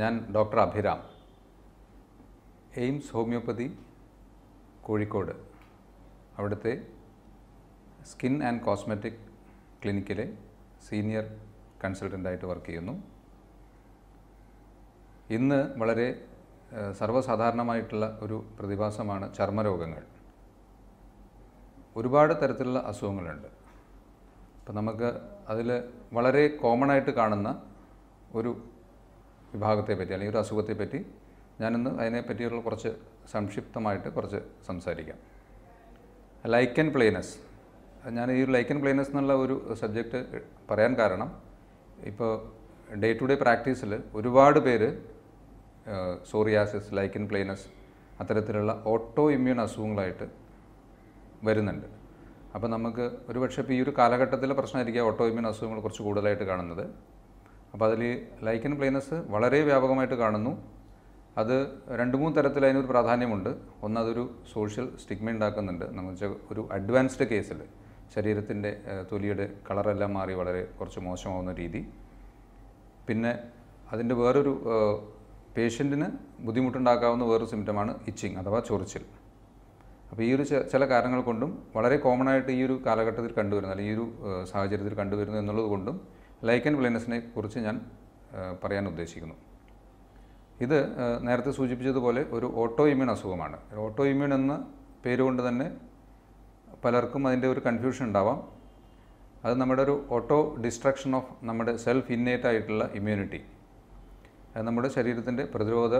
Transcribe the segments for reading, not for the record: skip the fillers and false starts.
ഞാൻ doctor Abhiram, Aims homoeopathy Kozhikode അവിടുത്തെ skin and cosmetic ക്ലിനിക്കിലെ സീനിയർ കൺസൾട്ടൻ്റായിട്ട് വർക്ക് ചെയ്യുന്നു. ഇന്ന് വളരെ സർവ്വസാധാരണമായിട്ടുള്ള ഒരു പ്രതിഭാസമാണ് ചർമ്മരോഗങ്ങൾ. ഒരുപാട് തരത്തിലുള്ള അസുഖങ്ങളുണ്ട്. അപ്പം നമുക്ക് അതിൽ വളരെ കോമൺ ആയിട്ട് കാണുന്ന ഒരു വിഭാഗത്തെ പറ്റി അല്ലെങ്കിൽ ഒരു അസുഖത്തെ പറ്റി ഞാനിന്ന് അതിനെപ്പറ്റിയുള്ള കുറച്ച് സംക്ഷിപ്തമായിട്ട് കുറച്ച് സംസാരിക്കാം. ലൈക്കൻ പ്ലേനസ്. ഞാൻ ഈ ഒരു ലൈക്കൻ പ്ലേനസ് എന്നുള്ള ഒരു സബ്ജക്റ്റ് പറയാൻ കാരണം, ഇപ്പോൾ ഡേ ടു ഡേ പ്രാക്ടീസിൽ ഒരുപാട് പേര് സോറിയാസിസ്, ലൈക്കൻ പ്ലേനസ് അത്തരത്തിലുള്ള ഓട്ടോ ഇമ്മ്യൂൺ അസുഖങ്ങളായിട്ട് വരുന്നുണ്ട്. അപ്പോൾ നമുക്ക് ഒരുപക്ഷെ ഇപ്പോൾ ഈ ഒരു കാലഘട്ടത്തിലെ പ്രശ്നമായിരിക്കും ഓട്ടോ ഇമ്മ്യൂൺ അസുഖങ്ങൾ കുറച്ച് കൂടുതലായിട്ട് കാണുന്നത്. അപ്പോൾ അതിൽ ലൈക്കൻ പ്ലേനസ് വളരെ വ്യാപകമായിട്ട് കാണുന്നു. അത് 2-3 തരത്തിൽ അതിനൊരു പ്രാധാന്യമുണ്ട്. ഒന്ന്, അതൊരു സോഷ്യൽ സ്റ്റിഗ്മ ഉണ്ടാക്കുന്നുണ്ട്. നമ്മൾ ഒരു അഡ്വാൻസ്ഡ് കേസിൽ ശരീരത്തിൻ്റെ തൊലിയുടെ കളറെല്ലാം മാറി വളരെ കുറച്ച് മോശമാവുന്ന രീതി. പിന്നെ അതിൻ്റെ വേറൊരു പേഷ്യൻറ്റിന് ബുദ്ധിമുട്ടുണ്ടാക്കാവുന്ന വേറൊരു സിംറ്റമാണ് ഇച്ചിങ് അഥവാ ചൊറിച്ചിൽ. അപ്പോൾ ഈ ഒരു ചില കാരണങ്ങൾ കൊണ്ടും വളരെ കോമൺ ആയിട്ട് ഈ ഒരു കാലഘട്ടത്തിൽ കണ്ടുവരുന്നത് അല്ലെങ്കിൽ ഈ ഒരു സാഹചര്യത്തിൽ കണ്ടുവരുന്നു എന്നുള്ളത് കൊണ്ടും ലൈക്കൻ പ്ലേനസിനെ കുറിച്ച് ഞാൻ പറയാൻ ഉദ്ദേശിക്കുന്നു. ഇത് നേരത്തെ സൂചിപ്പിച്ചതുപോലെ ഒരു ഓട്ടോ ഇമ്മ്യൂൺ അസുഖമാണ്. ഓട്ടോ ഇമ്മ്യൂൺ എന്ന പേരുകൊണ്ട് തന്നെ പലർക്കും അതിൻ്റെ ഒരു കൺഫ്യൂഷൻ ഉണ്ടാവാം. അത് നമ്മുടെ ഒരു ഓട്ടോ ഡിസ്ട്രക്ഷൻ ഓഫ് നമ്മുടെ സെൽഫ് ഇന്നേറ്റ് ആയിട്ടുള്ള ഇമ്മ്യൂണിറ്റി. അത് നമ്മുടെ ശരീരത്തിൻ്റെ പ്രതിരോധ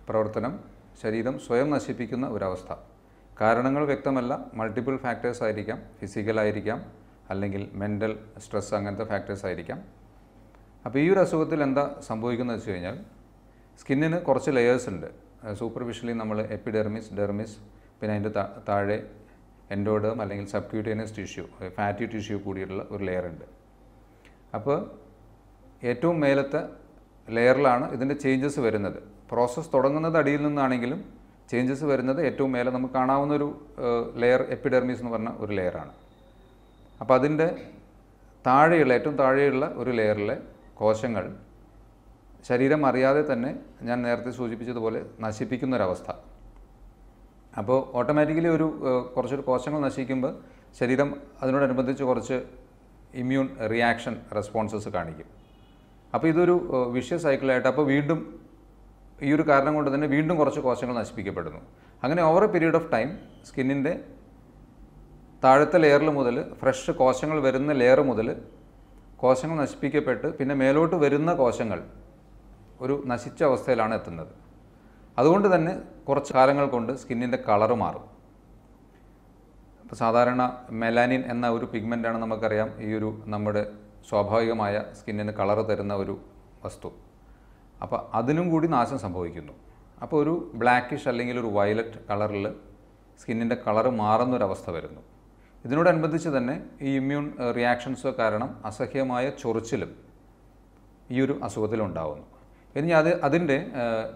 പ്രവർത്തനം ശരീരം സ്വയം നശിപ്പിക്കുന്ന ഒരവസ്ഥ. കാരണങ്ങൾ വ്യക്തമല്ല, മൾട്ടിപ്പിൾ ഫാക്ടേഴ്സ് ആയിരിക്കാം, ഫിസിക്കലായിരിക്കാം, അല്ലെങ്കിൽ മെൻ്റൽ സ്ട്രെസ്, അങ്ങനത്തെ ഫാക്ടേഴ്സ് ആയിരിക്കാം. അപ്പോൾ ഈ ഒരു അസുഖത്തിൽ എന്താ സംഭവിക്കുന്നത് വെച്ച് കഴിഞ്ഞാൽ, സ്കിന്നിന് കുറച്ച് ലെയേഴ്സ് ഉണ്ട്. സൂപ്പർഫിഷ്യലി നമ്മൾ എപ്പിഡെർമിസ്, ഡെർമിസ്, പിന്നെ അതിൻ്റെ താഴെ എൻഡോഡേം അല്ലെങ്കിൽ സബ്ക്യൂട്ടേനിയസ് ടിഷ്യൂ, ഫാറ്റി ടിഷ്യൂ കൂടിയുള്ള ഒരു ലെയർ ഉണ്ട്. അപ്പോൾ ഏറ്റവും മേലത്തെ ലെയറിലാണ് ഇതിൻ്റെ ചേഞ്ചസ് വരുന്നത്. പ്രോസസ്സ് തുടങ്ങുന്നത് അടിയിൽ നിന്നാണെങ്കിലും ചേഞ്ചസ് വരുന്നത് ഏറ്റവും മേലെ നമുക്ക് കാണാവുന്ന ഒരു ലെയർ എപ്പിഡെർമിസ് എന്ന് പറഞ്ഞ ഒരു ലെയറാണ്. അപ്പോൾ അതിൻ്റെ താഴെയുള്ള ഏറ്റവും താഴെയുള്ള ഒരു ലെയറിലെ കോശങ്ങൾ ശരീരം അറിയാതെ തന്നെ ഞാൻ നേരത്തെ സൂചിപ്പിച്ചതുപോലെ നശിപ്പിക്കുന്നൊരവസ്ഥ. അപ്പോൾ ഓട്ടോമാറ്റിക്കലി കുറച്ചൊരു കോശങ്ങൾ നശിക്കുമ്പോൾ ശരീരം അതിനോടനുബന്ധിച്ച് കുറച്ച് ഇമ്മ്യൂൺ റിയാക്ഷൻ റെസ്പോൺസസ് കാണിക്കും. അപ്പോൾ ഇതൊരു വിഷ്യസ് സൈക്കിളായിട്ട് അപ്പോൾ വീണ്ടും ഈ ഒരു കാരണം കൊണ്ട് തന്നെ വീണ്ടും കുറച്ച് കോശങ്ങൾ നശിപ്പിക്കപ്പെടുന്നു. അങ്ങനെ over A period of time സ്കിന്നിൻ്റെ താഴത്തെ ലെയറിൽ മുതൽ ഫ്രഷ് കോശങ്ങൾ വരുന്ന ലെയർ മുതൽ കോശങ്ങൾ നശിപ്പിക്കപ്പെട്ട് പിന്നെ മേലോട്ട് വരുന്ന കോശങ്ങൾ ഒരു നശിച്ച അവസ്ഥയിലാണ് എത്തുന്നത്. അതുകൊണ്ട് തന്നെ കുറച്ച് കാലങ്ങൾ കൊണ്ട് സ്കിന്നിൻ്റെ കളറ് മാറും. ഇപ്പോൾ സാധാരണ മെലാനിൻ എന്ന ഒരു പിഗ്മെൻ്റാണ് നമുക്കറിയാം ഈ ഒരു നമ്മുടെ സ്വാഭാവികമായ സ്കിന്നിന് കളറ് തരുന്ന ഒരു വസ്തു. അപ്പോൾ അതിനും കൂടി നാശം സംഭവിക്കുന്നു. അപ്പോൾ ഒരു ബ്ലാക്കിഷ് അല്ലെങ്കിൽ ഒരു വയലറ്റ് കളറിൽ സ്കിന്നിൻ്റെ കളറ് മാറുന്നൊരവസ്ഥ വരുന്നു. ഇതിനോടനുബന്ധിച്ച് തന്നെ ഈ ഇമ്മ്യൂൺ റിയാക്ഷൻസ് കാരണം അസഹ്യമായ ചൊറിച്ചിലും ഈ ഒരു അസുഖത്തിലുണ്ടാകുന്നു. ഇനി അതിൻ്റെ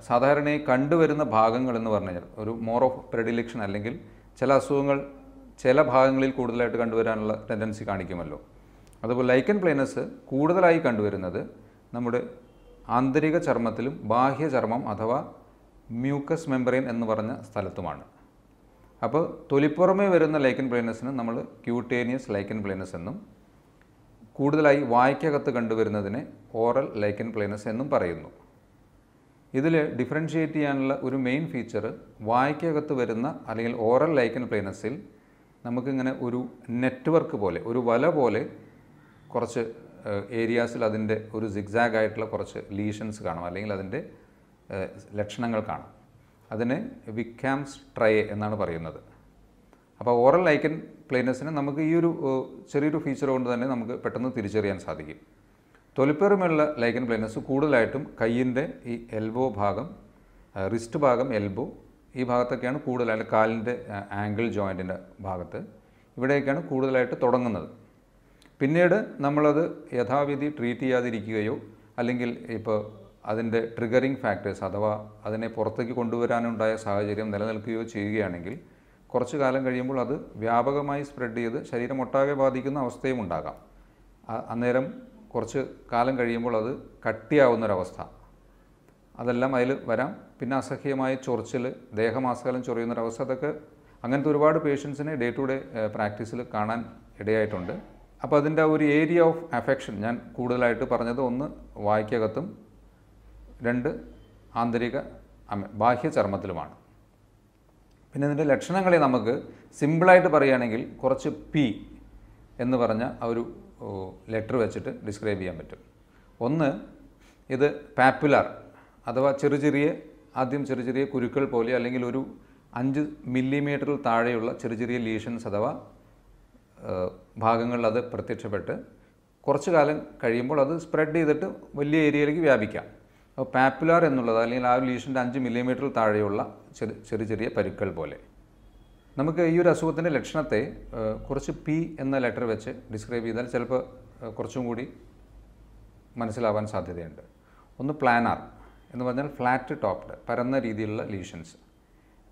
സാധാരണയായി കണ്ടുവരുന്ന ഭാഗങ്ങൾ എന്ന് പറഞ്ഞു കഴിഞ്ഞാൽ ഒരു മോർ ഓഫ് പ്രെഡിലിക്ഷൻ, അല്ലെങ്കിൽ ചില അസുഖങ്ങൾ ചില ഭാഗങ്ങളിൽ കൂടുതലായിട്ട് കണ്ടുവരാനുള്ള ടെൻഡൻസി കാണിക്കുമല്ലോ. അതുപോലെ ലൈക്കൻ പ്ലേനസ് കൂടുതലായി കണ്ടുവരുന്നത് നമ്മുടെ ആന്തരിക ചർമ്മത്തിലും ബാഹ്യ ചർമ്മം അഥവാ മ്യൂക്കസ് മെമ്പറൈൻ എന്ന് പറഞ്ഞ സ്ഥലത്തുമാണ്. അപ്പോൾ തൊലിപ്പുറമേ വരുന്ന ലൈക്കൻ പ്ലേനസിന് നമ്മൾ ക്യൂട്ടേനിയസ് ലൈക്കൻ പ്ലേനസ് എന്നും, കൂടുതലായി വായ്ക്കകത്ത് കണ്ടുവരുന്നതിനെ ഓറൽ ലൈക്കൻ പ്ലേനസ് എന്നും പറയുന്നു. ഇതിൽ ഡിഫറൻഷ്യേറ്റ് ചെയ്യാനുള്ള ഒരു മെയിൻ ഫീച്ചർ, വായ്ക്കകത്ത് വരുന്ന അല്ലെങ്കിൽ ഓറൽ ലൈക്കൻ പ്ലേനസിൽ നമുക്കിങ്ങനെ ഒരു നെറ്റ്വർക്ക് പോലെ, ഒരു വല പോലെ കുറച്ച് ഏരിയാസിൽ അതിൻ്റെ ഒരു സിഗ്സാഗ് ആയിട്ടുള്ള കുറച്ച് ലീഷൻസ് കാണാം, അല്ലെങ്കിൽ അതിൻ്റെ ലക്ഷണങ്ങൾ കാണാം. അതിനെ വിക്കാംസ് ട്രയെ എന്നാണ് പറയുന്നത്. അപ്പോൾ ഓറൽ ലൈക്കൻ പ്ലേനസിന് നമുക്ക് ഈ ഒരു ചെറിയൊരു ഫീച്ചർ കൊണ്ട് തന്നെ നമുക്ക് പെട്ടെന്ന് തിരിച്ചറിയാൻ സാധിക്കും. തൊലിപ്പുറമുള്ള ലൈക്കൻ പ്ലേനസ് കൂടുതലായിട്ടും കയ്യിൻ്റെ ഈ എൽബോ ഭാഗം, റിസ്റ്റ് ഭാഗം, എൽബോ ഈ ഭാഗത്തൊക്കെയാണ് കൂടുതലായിട്ട്, കാലിൻ്റെ ആംഗിൾ ജോയിൻറ്റിൻ്റെ ഭാഗത്ത് ഇവിടെയൊക്കെയാണ് കൂടുതലായിട്ട് തുടങ്ങുന്നത്. പിന്നീട് നമ്മളത് യഥാവിധി ട്രീറ്റ് ചെയ്യാതിരിക്കുകയോ അല്ലെങ്കിൽ ഇപ്പോൾ അതിൻ്റെ ട്രിഗറിങ് ഫാക്ടേഴ്സ് അഥവാ അതിനെ പുറത്തേക്ക് കൊണ്ടുവരാനുണ്ടായ സാഹചര്യം നിലനിൽക്കുകയോ ചെയ്യുകയാണെങ്കിൽ കുറച്ച് കാലം കഴിയുമ്പോൾ അത് വ്യാപകമായി സ്പ്രെഡ് ചെയ്ത് ശരീരം ഒട്ടാകെ ബാധിക്കുന്ന അവസ്ഥയും ഉണ്ടാകാം. അന്നേരം കുറച്ച് കാലം കഴിയുമ്പോൾ അത് കട്ടിയാവുന്നൊരവസ്ഥ, അതെല്ലാം അതിൽ വരാം. പിന്നെ അസഹ്യമായ ചൊറിച്ചിൽ, ദേഹമാസകലം ചൊറിയുന്നൊരവസ്ഥ, അതൊക്കെ അങ്ങനത്തെ ഒരുപാട് പേഷ്യൻസിനെ ഡേ ടു ഡേ പ്രാക്ടീസിൽ കാണാൻ ഇടയായിട്ടുണ്ട്. അപ്പോൾ അതിൻ്റെ ഒരു ഏരിയ ഓഫ് അഫെക്ഷൻ ഞാൻ കൂടുതലായിട്ട് പറഞ്ഞത്, ഒന്ന് വായ്ക്കകത്തും, രണ്ട് ആന്തരിക ബാഹ്യ ചർമ്മത്തിലുമാണ്. പിന്നെ ഇതിൻ്റെ ലക്ഷണങ്ങളെ നമുക്ക് സിമ്പിളായിട്ട് പറയുകയാണെങ്കിൽ കുറച്ച് പി എന്ന് പറഞ്ഞ ആ ഒരു ലെറ്റർ വെച്ചിട്ട് ഡിസ്ക്രൈബ് ചെയ്യാൻ പറ്റും. ഒന്ന്, ഇത് പാപ്പുലാർ അഥവാ ആദ്യം ചെറിയ ചെറിയ കുരുക്കൾ പോലെ, അല്ലെങ്കിൽ ഒരു 5 മില്ലിമീറ്ററിൽ താഴെയുള്ള ചെറിയ ലീഷൻസ് അഥവാ ഭാഗങ്ങളിൽ അത് പ്രത്യക്ഷപ്പെട്ട് കുറച്ച് കാലം കഴിയുമ്പോൾ അത് സ്പ്രെഡ് ചെയ്തിട്ട് വലിയ ഏരിയയിലേക്ക് വ്യാപിക്കാം. അപ്പോൾ പാപ്പുലാർ എന്നുള്ളത്, അല്ലെങ്കിൽ ആ ലീഷൻ്റെ 5 മില്ലിമീറ്ററിൽ താഴെയുള്ള ചെറിയ പരുക്കൾ പോലെ. നമുക്ക് ഈ ഒരു അസുഖത്തിൻ്റെ ലക്ഷണത്തെ കുറച്ച് പി എന്ന ലെറ്റർ വെച്ച് ഡിസ്ക്രൈബ് ചെയ്താൽ ചിലപ്പോൾ കുറച്ചും കൂടി മനസ്സിലാവാൻ സാധ്യതയുണ്ട്. ഒന്ന് പ്ലാനാർ എന്ന് പറഞ്ഞാൽ ഫ്ലാറ്റ് ടോപ്ഡ്, പരന്ന രീതിയിലുള്ള ലീഷൻസ്.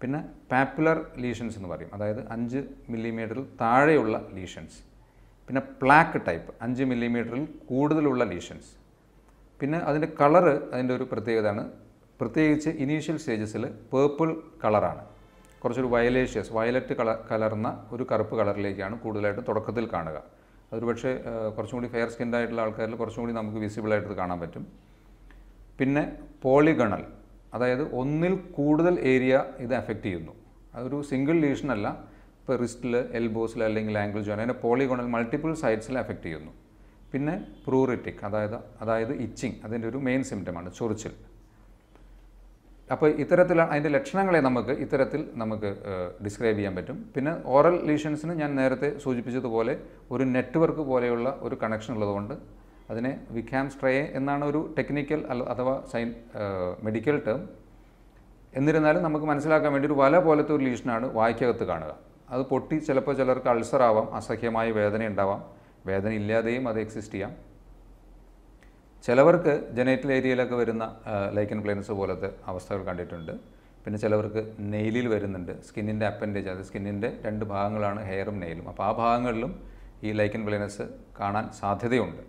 പിന്നെ പാപ്പുലർ ലീഷൻസ് എന്ന് പറയും, അതായത് 5 മില്ലിമീറ്ററിൽ താഴെയുള്ള ലീഷൻസ്. പിന്നെ പ്ലാക്ക് ടൈപ്പ്, 5 മില്ലിമീറ്ററിൽ കൂടുതലുള്ള ലീഷൻസ്. പിന്നെ അതിൻ്റെ കളറ്, അതിൻ്റെ ഒരു പ്രത്യേകതയാണ്, പ്രത്യേകിച്ച് ഇനീഷ്യൽ സ്റ്റേജസിൽ പേർപ്പിൾ കളറാണ്. കുറച്ചൊരു വയലറ്റ് കലർന്ന ഒരു കറുപ്പ് കളറിലേക്കാണ് കൂടുതലായിട്ടും തുടക്കത്തിൽ കാണുക. അതൊരു പക്ഷേ കുറച്ചും കൂടി ഫെയർ സ്കിൻഡ് ആയിട്ടുള്ള ആൾക്കാരിൽ കുറച്ചും കൂടി നമുക്ക് വിസിബിളായിട്ട് കാണാൻ പറ്റും. പിന്നെ പോളിഗണൽ, അതായത് ഒന്നിൽ കൂടുതൽ ഏരിയ ഇത് അഫക്റ്റ് ചെയ്യുന്നു. അതൊരു സിംഗിൾ ലീഷനല്ല. ഇപ്പോൾ റിസ്റ്റിൽ, എൽബോസിൽ അല്ലെങ്കിൽ ആംഗിൾ ജോയിൻ, അതിൻ്റെ പോളിഗണൽ മൾട്ടിപ്പിൾ സൈഡ്സിൽ അഫക്റ്റ് ചെയ്യുന്നു. പിന്നെ പ്രൂറിറ്റിക്, അതായത് ഇച്ചിങ്, അതിൻ്റെ ഒരു മെയിൻ സിംറ്റമാണ് ചൊറിച്ചിൽ. അപ്പോൾ ഇത്തരത്തിലാണ് അതിൻ്റെ ലക്ഷണങ്ങളെ നമുക്ക് ഡിസ്ക്രൈബ് ചെയ്യാൻ പറ്റും. പിന്നെ ഓറൽ ലീഷൻസിന് ഞാൻ നേരത്തെ സൂചിപ്പിച്ചതുപോലെ ഒരു നെറ്റ്വർക്ക് പോലെയുള്ള ഒരു കണക്ഷൻ ഉള്ളതുകൊണ്ട് അതിനെ വിഖാം സ്ട്രേ എന്നാണ് ഒരു ടെക്നിക്കൽ അഥവാ മെഡിക്കൽ ടേം. എന്നിരുന്നാലും നമുക്ക് മനസ്സിലാക്കാൻ വേണ്ടി ഒരു വല പോലത്തെ ഒരു ലീഷനാണ് വായ്ക്കകത്ത് കാണുക. അത് പൊട്ടി ചിലപ്പോൾ ചിലർക്ക് അൾസർ ആവാം, അസഹ്യമായ വേദന ഉണ്ടാവാം, വേദന ഇല്ലാതെയും അത് എക്സിസ്റ്റ് ചെയ്യാം. ചിലവർക്ക് ജനൈറ്റൽ ഏരിയയിലൊക്കെ വരുന്ന ലൈക്കൻ പ്ലേനസ് പോലത്തെ അവസ്ഥകൾ കണ്ടിട്ടുണ്ട്. പിന്നെ ചിലവർക്ക് നെയിലിൽ വരുന്നുണ്ട്, സ്കിന്നിൻ്റെ അപ്പൻഡേജ്, അത് സ്കിന്നിൻ്റെ 2 ഭാഗങ്ങളാണ് ഹെയറും നെയിലും. അപ്പോൾ ആ ഭാഗങ്ങളിലും ഈ ലൈക്കൻ പ്ലേനസ് കാണാൻ സാധ്യതയുണ്ട്.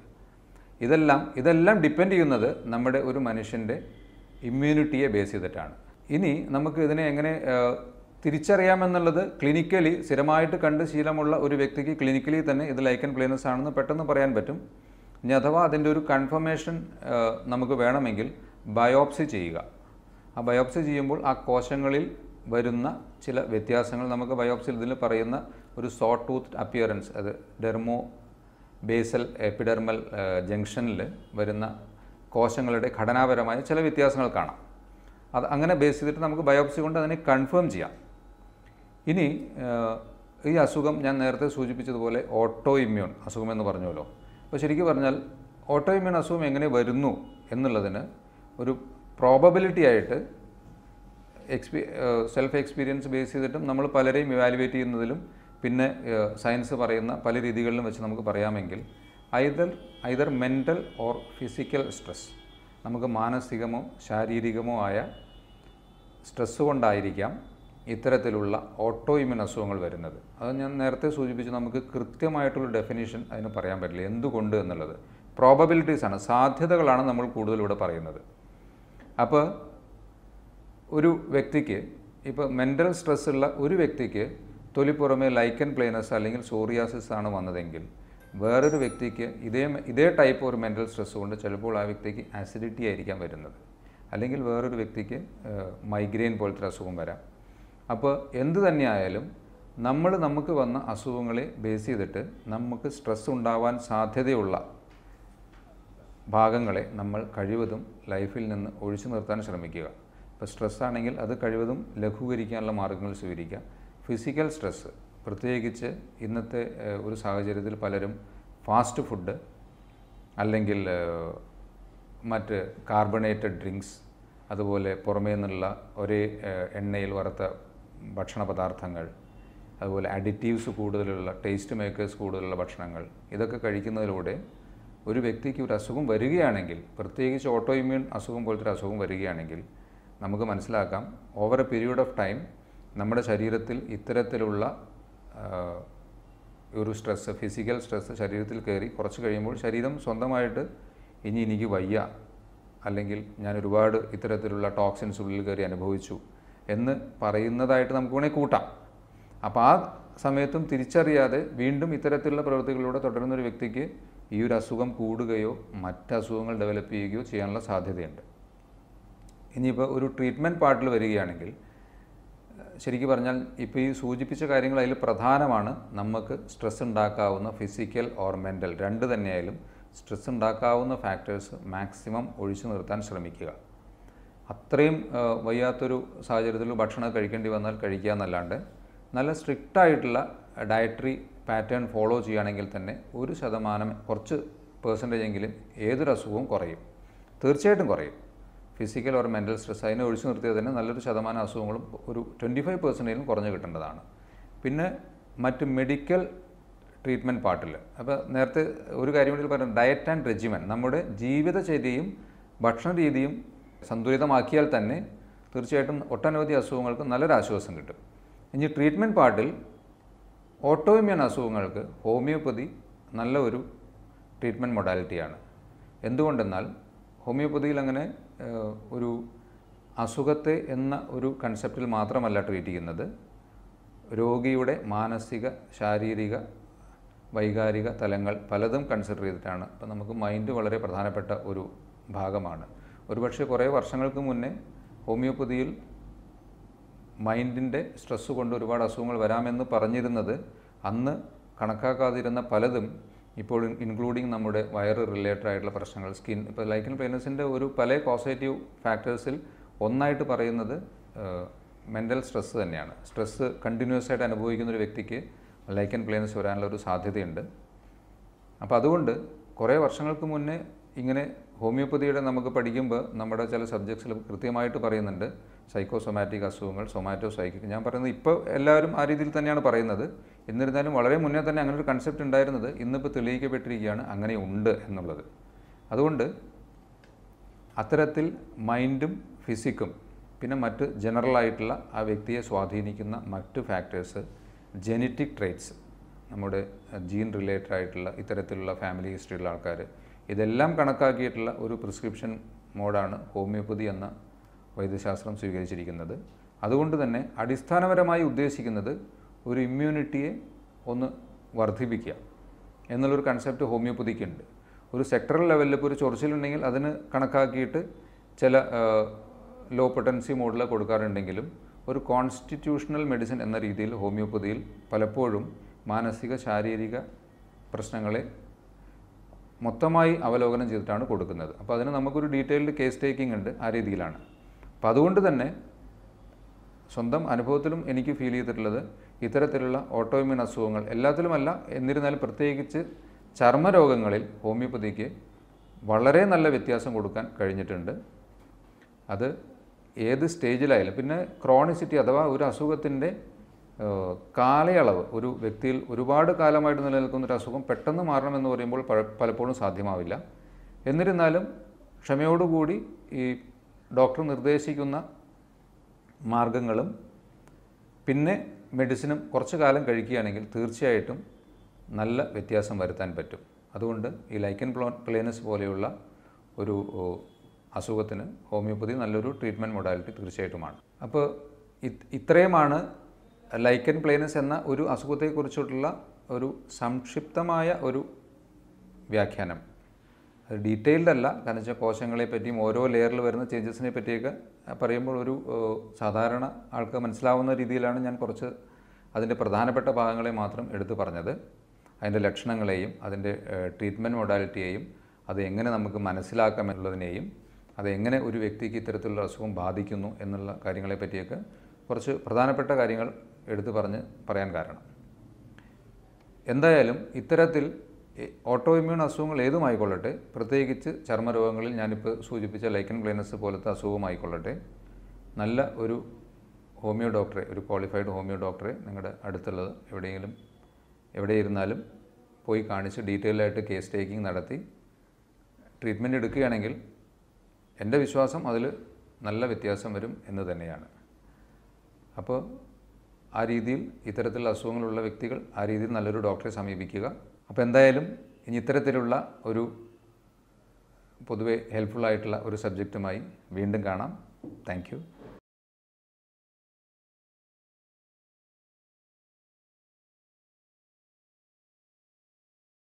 ഇതെല്ലാം ഡിപ്പെൻഡ് ചെയ്യുന്നത് നമ്മുടെ ഒരു മനുഷ്യൻ്റെ ഇമ്മ്യൂണിറ്റിയെ ബേസ് ചെയ്തിട്ടാണ്. ഇനി നമുക്ക് ഇതിനെ എങ്ങനെ തിരിച്ചറിയാമെന്നുള്ളത് ക്ലിനിക്കലി സ്ഥിരമായിട്ട് കണ്ട് ശീലമുള്ള ഒരു വ്യക്തിക്ക് ക്ലിനിക്കലി തന്നെ ഇത് ലൈക്കൻ പ്ലേനസ് ആണെന്ന് പെട്ടെന്ന് പറയാൻ പറ്റും. ഇനി അഥവാ അതിൻ്റെ ഒരു കൺഫർമേഷൻ നമുക്ക് വേണമെങ്കിൽ ബയോപ്സി ചെയ്യുക. ആ ബയോപ്സി ചെയ്യുമ്പോൾ ആ കോശങ്ങളിൽ വരുന്ന ചില വ്യത്യാസങ്ങൾ നമുക്ക് ബയോപ്സിയിൽ ഇതിൽ പറയുന്ന ഒരു സോ ടൂത്ത് അപ്പിയറൻസ്, അത് ബേസൽ എപ്പിഡെർമൽ ജംഗ്ഷനിൽ വരുന്ന കോശങ്ങളുടെ ഘടനാപരമായ ചില വ്യത്യാസങ്ങൾ കാണാം. അത് അങ്ങനെ ബേസ് ചെയ്തിട്ട് നമുക്ക് ബയോപ്സി കൊണ്ട് അതിനെ കൺഫേം ചെയ്യാം. ഇനി ഈ അസുഖം ഞാൻ നേരത്തെ സൂചിപ്പിച്ചതുപോലെ ഓട്ടോ ഇമ്മ്യൂൺ അസുഖം എന്ന് പറഞ്ഞല്ലോ. അപ്പോൾ ശരിക്കും പറഞ്ഞാൽ ഓട്ടോ ഇമ്മ്യൂൺ അസുഖം എങ്ങനെ വരുന്നു എന്നുള്ളതിന് ഒരു പ്രോബബിലിറ്റി ആയിട്ട് സെൽഫ് എക്സ്പീരിയൻസ് ബേസ് ചെയ്തിട്ടും നമ്മൾ പലരെയും ഇവാലുവേറ്റ് ചെയ്യുന്നതിലും പിന്നെ സയൻസ് പറയുന്ന പല രീതികളിലും വെച്ച് നമുക്ക് പറയാമെങ്കിൽ either mental or physical stress, നമുക്ക് മാനസികമോ ശാരീരികമോ ആയ സ്ട്രെസ് കൊണ്ടായിരിക്കാം ഇത്തരത്തിലുള്ള ഓട്ടോ ഇമ്യൂൺ അസുഖങ്ങൾ വരുന്നത്. അത് ഞാൻ നേരത്തെ സൂചിപ്പിച്ച് നമുക്ക് കൃത്യമായിട്ടുള്ള ഡെഫിനിഷൻ അതിന് പറയാൻ പറ്റില്ല എന്തുകൊണ്ട് എന്നുള്ളത്. പ്രോബബിലിറ്റീസാണ്, സാധ്യതകളാണ് നമ്മൾ കൂടുതൽ ഇവിടെ പറയുന്നത്. അപ്പോൾ ഒരു വ്യക്തിക്ക്, ഇപ്പോൾ മെൻ്റൽ സ്ട്രെസ്സുള്ള ഒരു വ്യക്തിക്ക് തൊലിപ്പുറമേ ലൈക്കൻ പ്ലേനസ് അല്ലെങ്കിൽ സോറിയാസിസ് ആണ് വന്നതെങ്കിൽ വേറൊരു വ്യക്തിക്ക് ഇതേ ടൈപ്പ് ഒരു മെൻ്റൽ സ്ട്രെസ് കൊണ്ട് ചിലപ്പോൾ ആ വ്യക്തിക്ക് ആസിഡിറ്റി ആയിരിക്കാം വരുന്നത്, അല്ലെങ്കിൽ വേറൊരു വ്യക്തിക്ക് മൈഗ്രെയിൻ പോലത്തെ അസുഖം വരാം. അപ്പോൾ എന്തു തന്നെയായാലും നമുക്ക് വന്ന അസുഖങ്ങളെ ബേസ് ചെയ്തിട്ട് നമുക്ക് സ്ട്രെസ് ഉണ്ടാവാൻ സാധ്യതയുള്ള ഭാഗങ്ങളെ നമ്മൾ കഴിവതും ലൈഫിൽ നിന്ന് ഒഴിച്ചു നിർത്താൻ ശ്രമിക്കുക. ഇപ്പോൾ സ്ട്രെസ്സാണെങ്കിൽ അത് കഴിവതും ലഘൂകരിക്കാനുള്ള മാർഗ്ഗങ്ങൾ സ്വീകരിക്കുക. ഫിസിക്കൽ സ്ട്രെസ്സ്, പ്രത്യേകിച്ച് ഇന്നത്തെ ഒരു സാഹചര്യത്തിൽ പലരും ഫാസ്റ്റ് ഫുഡ് അല്ലെങ്കിൽ മറ്റ് കാർബണേറ്റഡ് ഡ്രിങ്ക്സ്, അതുപോലെ പുറമേ നിന്നുള്ള ഒരേ എണ്ണയിൽ വറുത്ത ഭക്ഷണ പദാർത്ഥങ്ങൾ, അതുപോലെ അഡിറ്റീവ്സ് കൂടുതലുള്ള, ടേസ്റ്റ് മേക്കേഴ്സ് കൂടുതലുള്ള ഭക്ഷണങ്ങൾ, ഇതൊക്കെ കഴിക്കുന്നതിലൂടെ ഒരു വ്യക്തിക്ക് ഒരു അസുഖം വരികയാണെങ്കിൽ, പ്രത്യേകിച്ച് ഓട്ടോ ഇമ്മ്യൂൺ അസുഖം പോലത്തെ ഒരു അസുഖം വരികയാണെങ്കിൽ നമുക്ക് മനസ്സിലാക്കാം over A period of time നമ്മുടെ ശരീരത്തിൽ ഇത്തരത്തിലുള്ള ഒരു സ്ട്രെസ്സ്, ഫിസിക്കൽ സ്ട്രെസ്സ് ശരീരത്തിൽ കയറി കുറച്ച് കഴിയുമ്പോൾ ശരീരം സ്വന്തമായിട്ട് എനിക്ക് വയ്യ, അല്ലെങ്കിൽ ഞാൻ ഒരുപാട് ഇത്തരത്തിലുള്ള ടോക്സിൻസ് ഉള്ളിൽ കയറി അനുഭവിച്ചു എന്ന് പറയുന്നതായിട്ട് നമുക്ക് വേണമെങ്കിൽ കൂട്ടാം. അപ്പോൾ ആ സമയത്തും തിരിച്ചറിയാതെ വീണ്ടും ഇത്തരത്തിലുള്ള പ്രവൃത്തികളിലൂടെ തുടരുന്നൊരു വ്യക്തിക്ക് ഈ ഒരു അസുഖം കൂടുകയോ മറ്റ് അസുഖങ്ങൾ ഡെവലപ്പ് ചെയ്യുകയോ ചെയ്യാനുള്ള സാധ്യതയുണ്ട്. ഇനിയിപ്പോൾ ഒരു ട്രീറ്റ്മെൻറ്റ് പാർട്ടിൽ വരികയാണെങ്കിൽ ശരിക്കും പറഞ്ഞാൽ ഇപ്പോൾ ഈ സൂചിപ്പിച്ച കാര്യങ്ങൾ അതിൽ പ്രധാനമാണ്. നമുക്ക് സ്ട്രെസ് ഉണ്ടാക്കാവുന്ന ഫിസിക്കൽ ഓർ മെൻ്റൽ രണ്ട് തന്നെയായാലും സ്ട്രെസ് ഉണ്ടാക്കാവുന്ന ഫാക്ടേഴ്സ് മാക്സിമം ഒഴിച്ചു നിർത്താൻ ശ്രമിക്കുക. അത്രയും വയ്യാത്തൊരു സാഹചര്യത്തിൽ ഭക്ഷണം കഴിക്കേണ്ടി വന്നാൽ കഴിക്കുക എന്നല്ലാണ്ട് നല്ല സ്ട്രിക്റ്റായിട്ടുള്ള ഡയറ്ററി പാറ്റേൺ ഫോളോ ചെയ്യുകയാണെങ്കിൽ തന്നെ 1% കുറച്ച് പെർസെൻറ്റേജ് എങ്കിലും ഏതൊരു അസുഖവും കുറയും, തീർച്ചയായിട്ടും കുറയും. ഫിസിക്കൽ ഓർ മെൻ്റൽ സ്ട്രെസ് അതിനെ ഒഴിച്ചു നിർത്തിയാൽ തന്നെ നല്ലൊരു ശതമാനം അസുഖങ്ങളും ഒരു 25% കുറഞ്ഞു കിട്ടേണ്ടതാണ്. പിന്നെ മറ്റ് മെഡിക്കൽ ട്രീറ്റ്മെൻറ്റ് പാർട്ടിൽ അപ്പോൾ നേരത്തെ ഒരു കാര്യം കൂടി പറഞ്ഞു, ഡയറ്റ് ആൻഡ് റെജിമൻ. നമ്മുടെ ജീവിതചര്യയും ഭക്ഷണ രീതിയും സന്തുലിതമാക്കിയാൽ തന്നെ തീർച്ചയായിട്ടും ഒട്ടനവധി അസുഖങ്ങൾക്ക് നല്ലൊരു ആശ്വാസം കിട്ടും. ഇനി ട്രീറ്റ്മെൻറ്റ് പാർട്ടിൽ ഓട്ടോ ഇമ്മ്യൂൺ അസുഖങ്ങൾക്ക് ഹോമിയോപ്പതി നല്ല ഒരു ട്രീറ്റ്മെൻറ്റ് മൊഡാലിറ്റിയാണ്. എന്തുകൊണ്ടെന്നാൽ ഹോമിയോപ്പതിയിൽ അങ്ങനെ ഒരു അസുഖത്തെ എന്ന ഒരു കൺസെപ്റ്റിൽ മാത്രമല്ല ട്രീറ്റ് ചെയ്യുന്നത്, രോഗിയുടെ മാനസിക, ശാരീരിക, വൈകാരിക തലങ്ങൾ പലതും കൺസിഡർ ചെയ്തിട്ടാണ്. അപ്പോൾ നമുക്ക് മൈൻഡ് വളരെ പ്രധാനപ്പെട്ട ഒരു ഭാഗമാണ്. ഒരുപക്ഷെ കുറേ വർഷങ്ങൾക്ക് മുന്നേ ഹോമിയോപ്പതിയിൽ മൈൻഡിൻ്റെ സ്ട്രെസ്സ് കൊണ്ട് ഒരുപാട് അസുഖങ്ങൾ വരാമെന്ന് പറഞ്ഞിരുന്നത് അന്ന് കണക്കാക്കാതിരുന്ന പലതും ഇപ്പോൾ ഇൻക്ലൂഡിങ് നമ്മുടെ വയറ് റിലേറ്റഡ് ആയിട്ടുള്ള പ്രശ്നങ്ങൾ, സ്കിൻ, ഇപ്പോൾ ലൈക്കൻ പ്ലേനസിൻ്റെ ഒരു പല കോസേറ്റീവ് ഫാക്ടേഴ്സിൽ ഒന്നായിട്ട് പറയുന്നത് മെൻ്റൽ സ്ട്രെസ്സ് തന്നെയാണ്. സ്ട്രെസ്സ് കണ്ടിന്യൂസ് ആയിട്ട് അനുഭവിക്കുന്ന ഒരു വ്യക്തിക്ക് ലൈക്കൻ പ്ലേനസ് വരാനുള്ള ഒരു സാധ്യതയുണ്ട്. അപ്പോൾ അതുകൊണ്ട് കുറേ വർഷങ്ങൾക്ക് മുന്നേ ഇങ്ങനെ ഹോമിയോപ്പതിയുടെ നമുക്ക് പഠിക്കുമ്പോൾ നമ്മുടെ ചില സബ്ജക്ട്സിൽ കൃത്യമായിട്ട് പറയുന്നുണ്ട് സൈക്കോസൊമാറ്റിക് അസുഖങ്ങൾ, സൊമാറ്റോ സൈക്കിക്. ഞാൻ പറയുന്നത് ഇപ്പോൾ എല്ലാവരും ആ രീതിയിൽ തന്നെയാണ് പറയുന്നത്. എന്നിരുന്നാലും വളരെ മുന്നേ തന്നെ അങ്ങനെ ഒരു കൺസെപ്റ്റ് ഉണ്ടായിരുന്നത് ഇന്നിപ്പോൾ തെളിയിക്കപ്പെട്ടിരിക്കുകയാണ് അങ്ങനെ ഉണ്ട് എന്നുള്ളത്. അതുകൊണ്ട് അത്തരത്തിൽ മൈൻഡും ഫിസിക്കും പിന്നെ മറ്റ് ജനറലായിട്ടുള്ള ആ വ്യക്തിയെ സ്വാധീനിക്കുന്ന മറ്റ് ഫാക്ടേഴ്സ്, ജെനറ്റിക് ട്രേറ്റ്സ്, നമ്മുടെ ജീൻ റിലേറ്റഡ് ആയിട്ടുള്ള ഇത്തരത്തിലുള്ള ഫാമിലി ഹിസ്റ്ററിയുള്ള ആൾക്കാർ, ഇതെല്ലാം കണക്കാക്കിയിട്ടുള്ള ഒരു പ്രിസ്ക്രിപ്ഷൻ മോഡാണ് ഹോമിയോപ്പതി എന്ന വൈദ്യശാസ്ത്രം സ്വീകരിച്ചിരിക്കുന്നത്. അതുകൊണ്ട് തന്നെ അടിസ്ഥാനപരമായി ഉദ്ദേശിക്കുന്നത് ഒരു ഇമ്മ്യൂണിറ്റിയെ ഒന്ന് വർദ്ധിപ്പിക്കുക എന്നുള്ളൊരു കൺസെപ്റ്റ് ഹോമിയോപ്പതിക്കുണ്ട്. ഒരു സെക്ടറൽ ലെവലിൽ ഇപ്പോൾ ഒരു ചൊറിച്ചിലുണ്ടെങ്കിൽ അതിന് കണക്കാക്കിയിട്ട് ചില ലോ പൊട്ടൻസി മോഡിൽ കൊടുക്കാറുണ്ടെങ്കിലും ഒരു കോൺസ്റ്റിറ്റ്യൂഷണൽ മെഡിസിൻ എന്ന രീതിയിൽ ഹോമിയോപ്പതിയിൽ പലപ്പോഴും മാനസിക, ശാരീരിക പ്രശ്നങ്ങളെ മൊത്തമായി അവലോകനം ചെയ്തിട്ടാണ് കൊടുക്കുന്നത്. അപ്പോൾ അതിന് നമുക്കൊരു ഡീറ്റെയിൽഡ് കേസ് ടേക്കിംഗ് ഉണ്ട്, ആ രീതിയിലാണ്. അപ്പോൾ അതുകൊണ്ട് തന്നെ സ്വന്തം അനുഭവത്തിലും എനിക്ക് ഫീൽ ചെയ്തിട്ടുള്ളത് ഇത്തരത്തിലുള്ള ഓട്ടോ ഇമ്മ്യൂൺ അസുഖങ്ങൾ എല്ലാത്തിലുമല്ല, എന്നിരുന്നാലും പ്രത്യേകിച്ച് ചർമ്മരോഗങ്ങളിൽ ഹോമിയോപ്പതിക്ക് വളരെ നല്ല വ്യത്യാസം കൊടുക്കാൻ കഴിഞ്ഞിട്ടുണ്ട്. അത് ഏത് സ്റ്റേജിലായാലും. പിന്നെ ക്രോണിസിറ്റി അഥവാ ഒരു അസുഖത്തിൻ്റെ കാലയളവ്, ഒരു വ്യക്തിയിൽ ഒരുപാട് കാലമായിട്ട് നിലനിൽക്കുന്നൊരു അസുഖം പെട്ടെന്ന് മാറണമെന്ന് പറയുമ്പോൾ പലപ്പോഴും സാധ്യമാവില്ല. എന്നിരുന്നാലും ക്ഷമയോടുകൂടി ഈ ഡോക്ടർ നിർദ്ദേശിക്കുന്ന മാർഗങ്ങളും പിന്നെ മെഡിസിനും കുറച്ച് കാലം കഴിക്കുകയാണെങ്കിൽ തീർച്ചയായിട്ടും നല്ല വ്യത്യാസം വരുത്താൻ പറ്റും. അതുകൊണ്ട് ഈ ലൈക്കൻ പ്ലേനസ് പോലെയുള്ള ഒരു അസുഖത്തിന് ഹോമിയോപ്പതി നല്ലൊരു ട്രീറ്റ്മെൻറ്റ് മൊഡാലിറ്റി തീർച്ചയായിട്ടുമാണ്. അപ്പോൾ ഇത്രയുമാണ് ലൈക്കൻ പ്ലേനസ് എന്ന ഒരു അസുഖത്തെക്കുറിച്ചിട്ടുള്ള ഒരു സംക്ഷിപ്തമായ ഒരു വ്യാഖ്യാനം. അത് ഡീറ്റെയിൽഡ് അല്ല, കാരണം വെച്ചാൽ കോശങ്ങളെ പറ്റിയും ഓരോ ലെയറിൽ വരുന്ന ചേഞ്ചസിനെ പറ്റിയൊക്കെ പറയുമ്പോൾ ഒരു സാധാരണ ആൾക്ക് മനസ്സിലാവുന്ന രീതിയിലാണ് ഞാൻ കുറച്ച് അതിൻ്റെ പ്രധാനപ്പെട്ട ഭാഗങ്ങളെ മാത്രം എടുത്തു പറഞ്ഞത്. അതിൻ്റെ ലക്ഷണങ്ങളെയും അതിൻ്റെ ട്രീറ്റ്മെൻറ്റ് മൊഡാലിറ്റിയെയും അത് എങ്ങനെ നമുക്ക് മനസ്സിലാക്കാമെന്നുള്ളതിനെയും അതെങ്ങനെ ഒരു വ്യക്തിക്ക് ഇത്തരത്തിലുള്ള അസുഖം ബാധിക്കുന്നു എന്നുള്ള കാര്യങ്ങളെ പറ്റിയൊക്കെ കുറച്ച് പ്രധാനപ്പെട്ട കാര്യങ്ങൾ എടുത്തു പറയാൻ കാരണം. എന്തായാലും ഇത്തരത്തിൽ ഓട്ടോ ഇമ്മ്യൂൺ അസുഖങ്ങൾ ഏതുമായിക്കൊള്ളട്ടെ, പ്രത്യേകിച്ച് ചർമ്മരോഗങ്ങളിൽ ഞാനിപ്പോൾ സൂചിപ്പിച്ച ലൈക്കൻ പ്ലേനസ് പോലത്തെ അസുഖമായിക്കൊള്ളട്ടെ, നല്ല ഒരു ഹോമിയോ ഡോക്ടറെ, ഒരു ക്വാളിഫൈഡ് ഹോമിയോ ഡോക്ടറെ നിങ്ങളുടെ അടുത്തുള്ളത് എവിടെ ഇരുന്നാലും പോയി കാണിച്ച് ഡീറ്റെയിലായിട്ട് കേസ് ടേക്കിംഗ് നടത്തി ട്രീറ്റ്മെൻറ്റ് എടുക്കുകയാണെങ്കിൽ എൻ്റെ വിശ്വാസം അതിൽ നല്ല വ്യത്യാസം വരും എന്ന് തന്നെയാണ്. അപ്പോൾ ആ രീതിയിൽ ഇത്തരത്തിലുള്ള അസുഖങ്ങളുള്ള വ്യക്തികൾ ആ രീതിയിൽ നല്ലൊരു ഡോക്ടറെ സമീപിക്കുക. അപ്പോൾ എന്തായാലും ഇനി ഇത്തരത്തിലുള്ള ഒരു പൊതുവെ ഹെൽപ്ഫുള്ളായിട്ടുള്ള ഒരു സബ്ജക്റ്റുമായി വീണ്ടും കാണാം. Thank you.